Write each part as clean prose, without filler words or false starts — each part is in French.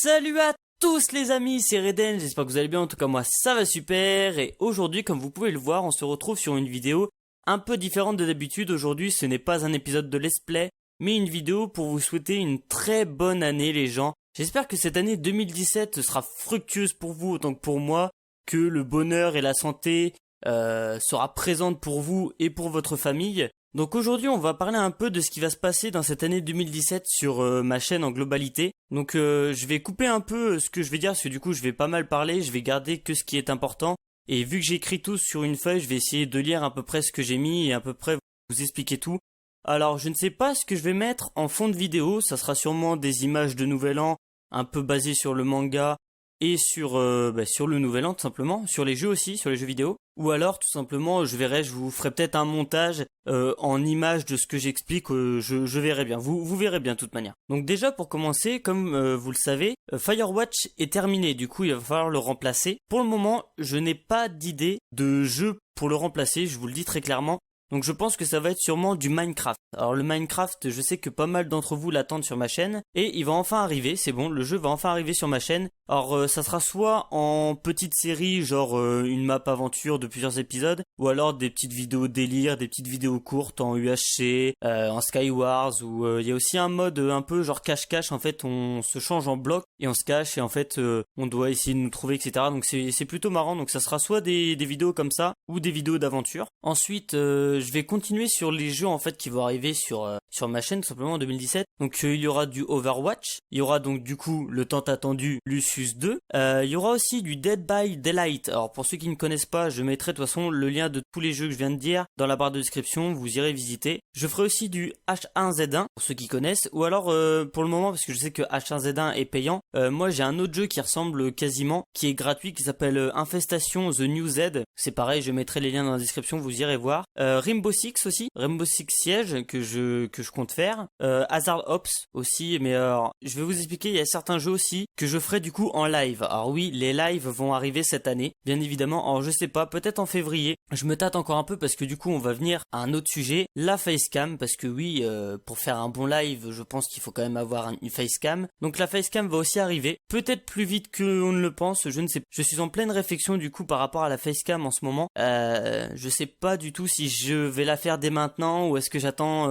Salut à tous les amis, c'est Reden, j'espère que vous allez bien, en tout cas moi ça va super. Et aujourd'hui, comme vous pouvez le voir, on se retrouve sur une vidéo un peu différente de d'habitude. Aujourd'hui ce n'est pas un épisode de Let's Play, mais une vidéo pour vous souhaiter une très bonne année les gens. J'espère que cette année 2017 sera fructueuse pour vous autant que pour moi, que le bonheur et la santé sera présente pour vous et pour votre famille. Donc aujourd'hui on va parler un peu de ce qui va se passer dans cette année 2017 sur ma chaîne en globalité. Donc je vais couper un peu ce que je vais dire parce que du coup je vais pas mal parler, je vais garder que ce qui est important. Et vu que j'écris tout sur une feuille, je vais essayer de lire à peu près ce que j'ai mis et à peu près vous expliquer tout. Alors je ne sais pas ce que je vais mettre en fond de vidéo, ça sera sûrement des images de Nouvel An un peu basées sur le manga et sur le Nouvel An tout simplement, sur les jeux aussi, sur les jeux vidéo. Ou alors tout simplement je vous ferai peut-être un montage en images de ce que j'explique, je verrai bien, vous verrez bien de toute manière. Donc déjà pour commencer, comme vous le savez, Firewatch est terminé, du coup il va falloir le remplacer. Pour le moment je n'ai pas d'idée de jeu pour le remplacer, je vous le dis très clairement. Donc je pense que ça va être sûrement du Minecraft. Alors le Minecraft, je sais que pas mal d'entre vous l'attendent sur ma chaîne. Et il va enfin arriver, c'est bon, le jeu va enfin arriver sur ma chaîne. Alors ça sera soit en petite série, genre une map aventure de plusieurs épisodes, ou alors des petites vidéos délire, des petites vidéos courtes en UHC, en Skywars, où il y a aussi un mode un peu genre cache-cache, en fait on se change en bloc et on se cache et en fait on doit essayer de nous trouver, etc. Donc c'est plutôt marrant, donc ça sera soit des vidéos comme ça, ou des vidéos d'aventure. Ensuite je vais continuer sur les jeux en fait qui vont arriver sur ma chaîne tout simplement en 2017. Donc il y aura du Overwatch, il y aura donc du coup le tant attendu Lucius 2, il y aura aussi du Dead by Daylight. Alors pour ceux qui ne connaissent pas, je mettrai de toute façon le lien de tous les jeux que je viens de dire dans la barre de description, vous irez visiter. Je ferai aussi du H1Z1 pour ceux qui connaissent, ou alors pour le moment parce que je sais que H1Z1 est payant, moi j'ai un autre jeu qui ressemble quasiment, qui est gratuit, qui s'appelle Infestation The New Z. C'est pareil, je mettrai les liens dans la description, vous irez voir. Rainbow Six aussi, Rainbow Six Siege que je compte faire, Hazard Ops aussi, mais alors je vais vous expliquer, il y a certains jeux aussi que je ferai du coup en live. Alors oui, les lives vont arriver cette année, bien évidemment. Alors je sais pas, peut-être en février. Je me tâte encore un peu parce que du coup on va venir à un autre sujet, la facecam, parce que oui, pour faire un bon live, je pense qu'il faut quand même avoir une facecam. Donc la facecam va aussi arriver, peut-être plus vite qu'on ne le pense, je ne sais pas. Je suis en pleine réflexion du coup par rapport à la facecam en ce moment. Je sais pas du tout si je vais la faire dès maintenant ou est-ce que j'attends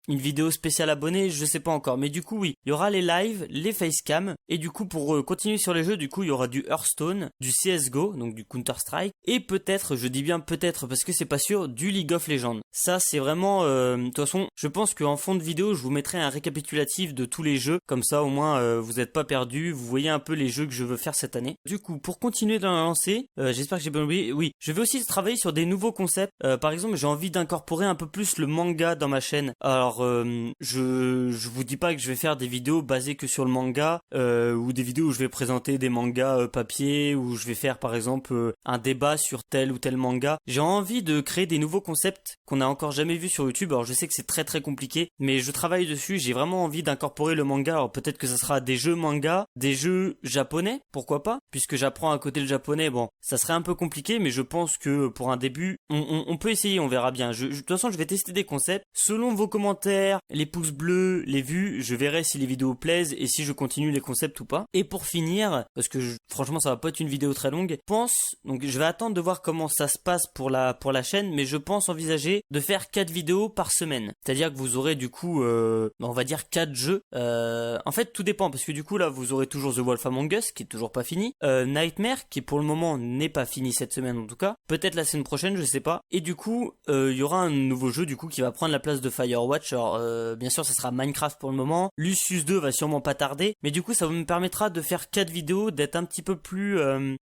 une vidéo spéciale abonnée, je sais pas encore. Mais du coup oui, il y aura les lives, les facecam, et du coup pour continuer sur les jeux, du coup il y aura du Hearthstone, du CSGO, donc du Counter Strike, et peut-être, je dis bien peut-être parce que c'est pas sûr, du League of Legends. Ça c'est vraiment, de toute façon, je pense qu'en fond de vidéo je vous mettrai un récapitulatif de tous les jeux, comme ça au moins vous n'êtes pas perdu, vous voyez un peu les jeux que je veux faire cette année. Du coup pour continuer dans la lancée, j'espère que j'ai bien oublié, oui, je vais aussi travailler sur des nouveaux concepts. Par exemple j'ai envie d'incorporer un peu plus le manga dans ma chaîne. Alors je vous dis pas que je vais faire des vidéos basées que sur le manga, ou des vidéos où je vais présenter des mangas papier, où je vais faire par exemple un débat sur tel ou tel manga. J'ai envie de créer des nouveaux concepts qu'on n'a encore jamais vus sur YouTube. Alors je sais que c'est très très compliqué, mais je travaille dessus, j'ai vraiment envie d'incorporer le manga. Alors peut-être que ça sera des jeux manga, des jeux japonais, pourquoi pas, puisque j'apprends à côté le japonais. Bon, ça serait un peu compliqué, mais je pense que pour un début, on peut essayer, on verra bien. De toute façon, je vais tester des concepts. Selon vos commentaires, les pouces bleus, les vues, je verrai si les vidéos plaisent et si je continue les concepts ou pas. Et pour finir, parce que franchement ça va pas être une vidéo très longue, donc je vais attendre de voir comment ça se passe pour la chaîne, mais je pense envisager de faire 4 vidéos par semaine. C'est-à-dire que vous aurez du coup, on va dire 4 jeux. En fait tout dépend, parce que du coup là vous aurez toujours The Wolf Among Us qui est toujours pas fini, Nightmare qui pour le moment n'est pas fini cette semaine en tout cas, peut-être la semaine prochaine, je sais pas. Et du coup il y aura un nouveau jeu du coup qui va prendre la place de Firewatch. Alors bien sûr ça sera Minecraft pour le moment, Lucius 2 va sûrement pas tarder, mais du coup ça me permettra de faire 4 vidéos, d'être un petit peu plus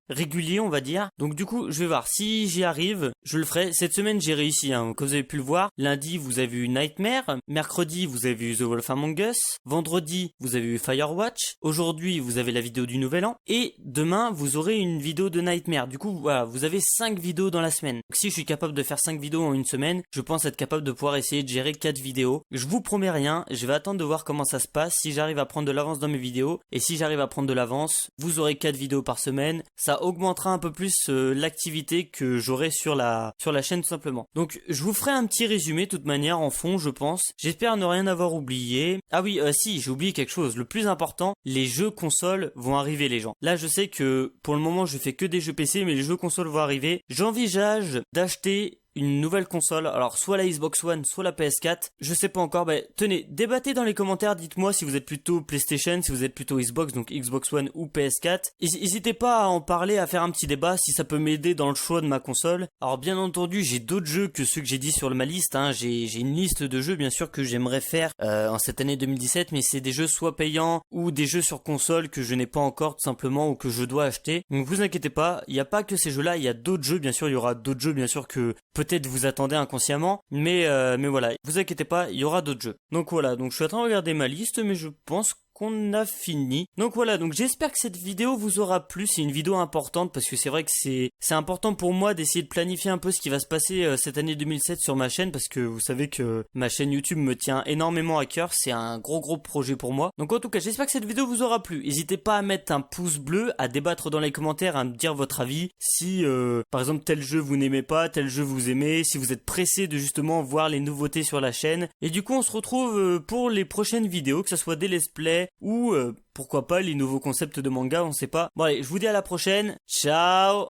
régulier on va dire. Donc du coup je vais voir si j'y arrive, je le ferai. Cette semaine j'ai réussi, hein. Comme vous avez pu le voir, lundi vous avez eu Nightmare, mercredi vous avez eu The Wolf Among Us, vendredi vous avez eu Firewatch, aujourd'hui vous avez la vidéo du Nouvel An, et demain vous aurez une vidéo de Nightmare. Du coup voilà, vous avez 5 vidéos dans la semaine. Donc si je suis capable de faire 5 vidéos en une semaine, semaine, je pense être capable de pouvoir essayer de gérer 4 vidéos. Je vous promets rien, je vais attendre de voir comment ça se passe, si j'arrive à prendre de l'avance dans mes vidéos, et si j'arrive à prendre de l'avance, vous aurez 4 vidéos par semaine, ça augmentera un peu plus l'activité que j'aurai sur la chaîne tout simplement. Donc je vous ferai un petit résumé de toute manière en fond je pense, j'espère ne rien avoir oublié. Ah oui, si, j'ai oublié quelque chose, le plus important, les jeux consoles vont arriver les gens. Là je sais que pour le moment je fais que des jeux PC mais les jeux consoles vont arriver. J'envisage d'acheter une nouvelle console, alors soit la Xbox One, soit la PS4, je sais pas encore, tenez, débattez dans les commentaires, dites-moi si vous êtes plutôt PlayStation, si vous êtes plutôt Xbox, donc Xbox One ou PS4. N'hésitez pas à en parler, à faire un petit débat, si ça peut m'aider dans le choix de ma console. Alors bien entendu, j'ai d'autres jeux que ceux que j'ai dit sur ma liste, j'ai une liste de jeux bien sûr que j'aimerais faire en cette année 2017, mais c'est des jeux soit payants ou des jeux sur console que je n'ai pas encore tout simplement ou que je dois acheter. Donc vous inquiétez pas, il n'y a pas que ces jeux-là, il y a d'autres jeux, bien sûr, il y aura d'autres jeux bien sûr que peut-être vous attendez inconsciemment, mais voilà, vous inquiétez pas, il y aura d'autres jeux. Donc voilà, donc je suis en train de regarder ma liste, mais je pense qu'on a fini. Donc voilà, donc j'espère que cette vidéo vous aura plu, c'est une vidéo importante parce que c'est vrai que c'est important pour moi d'essayer de planifier un peu ce qui va se passer cette année 2007 sur ma chaîne parce que vous savez que ma chaîne YouTube me tient énormément à cœur, c'est un gros projet pour moi. Donc en tout cas, j'espère que cette vidéo vous aura plu. N'hésitez pas à mettre un pouce bleu, à débattre dans les commentaires, à me dire votre avis, si par exemple tel jeu vous n'aimez pas, tel jeu vous aimez, si vous êtes pressé de justement voir les nouveautés sur la chaîne. Et du coup, on se retrouve pour les prochaines vidéos, que ce soit des let's play ou pourquoi pas les nouveaux concepts de manga, on sait pas. Bon allez, je vous dis à la prochaine, ciao.